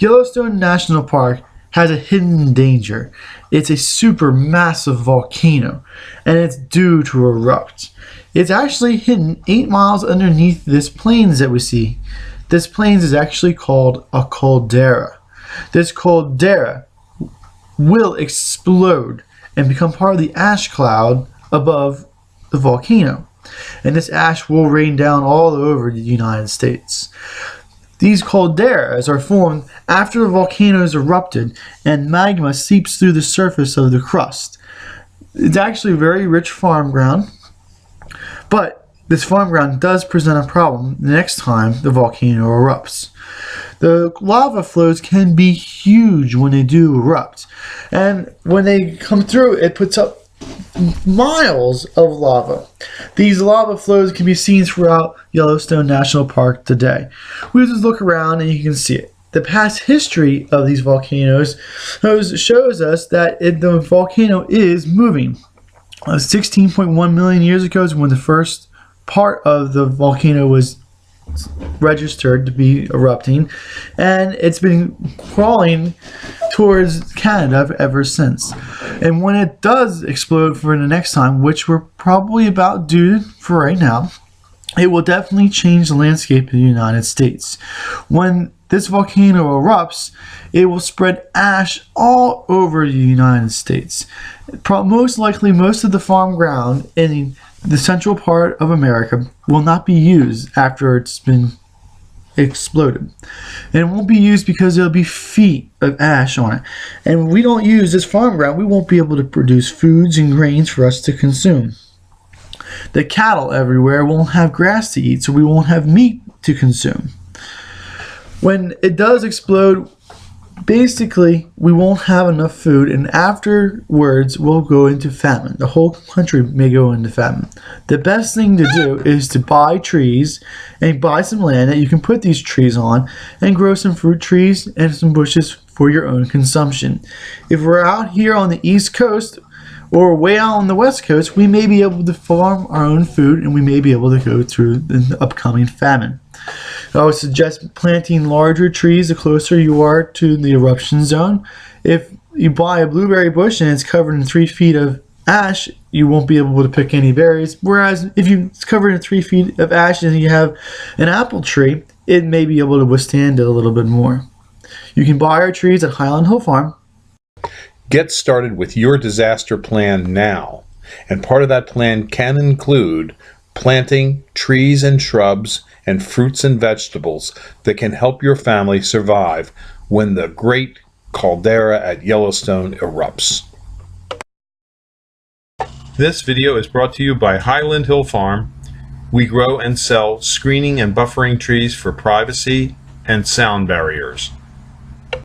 Yellowstone National Park has a hidden danger. It's a super massive volcano, and it's due to erupt. It's actually hidden 8 miles underneath this plains that we see. This plains is actually called a caldera. This caldera will explode and become part of the ash cloud above the volcano. And this ash will rain down all over the United States. These calderas are formed after the volcano is erupted and magma seeps through the surface of the crust. It's actually very rich farm ground, but this farm ground does present a problem the next time the volcano erupts. The lava flows can be huge when they do erupt, and when they come through, it puts up miles of lava. These lava flows can be seen throughout Yellowstone National Park today. We just look around and you can see it. The past history of these volcanoes shows us that the volcano is moving. 16.1 million years ago is when the first part of the volcano was registered to be erupting, and it's been crawling towards Canada ever since. And when it does explode for the next time, which we're probably about due for right now, it will definitely change the landscape of the United States. When this volcano erupts, it will spread ash all over the United States. Most likely, most of the farm ground in the central part of America will not be used after it's been exploded. And it won't be used because there'll be feet of ash on it. And when we don't use this farm ground, we won't be able to produce foods and grains for us to consume. The cattle everywhere won't have grass to eat, so we won't have meat to consume. When it does explode, basically, we won't have enough food, and afterwards, we'll go into famine. The whole country may go into famine. The best thing to do is to buy trees and buy some land that you can put these trees on and grow some fruit trees and some bushes for your own consumption. If we're out here on the East Coast or way out on the West Coast, we may be able to farm our own food and we may be able to go through the upcoming famine. I would suggest planting larger trees the closer you are to the eruption zone. If you buy a blueberry bush and it's covered in 3 feet of ash, you won't be able to pick any berries. Whereas if it's covered in 3 feet of ash and you have an apple tree, it may be able to withstand it a little bit more. You can buy our trees at Highland Hill Farm. Get started with your disaster plan now. And part of that plan can include planting trees and shrubs and fruits and vegetables that can help your family survive when the great caldera at Yellowstone erupts. This video is brought to you by Highland Hill Farm. We grow and sell screening and buffering trees for privacy and sound barriers.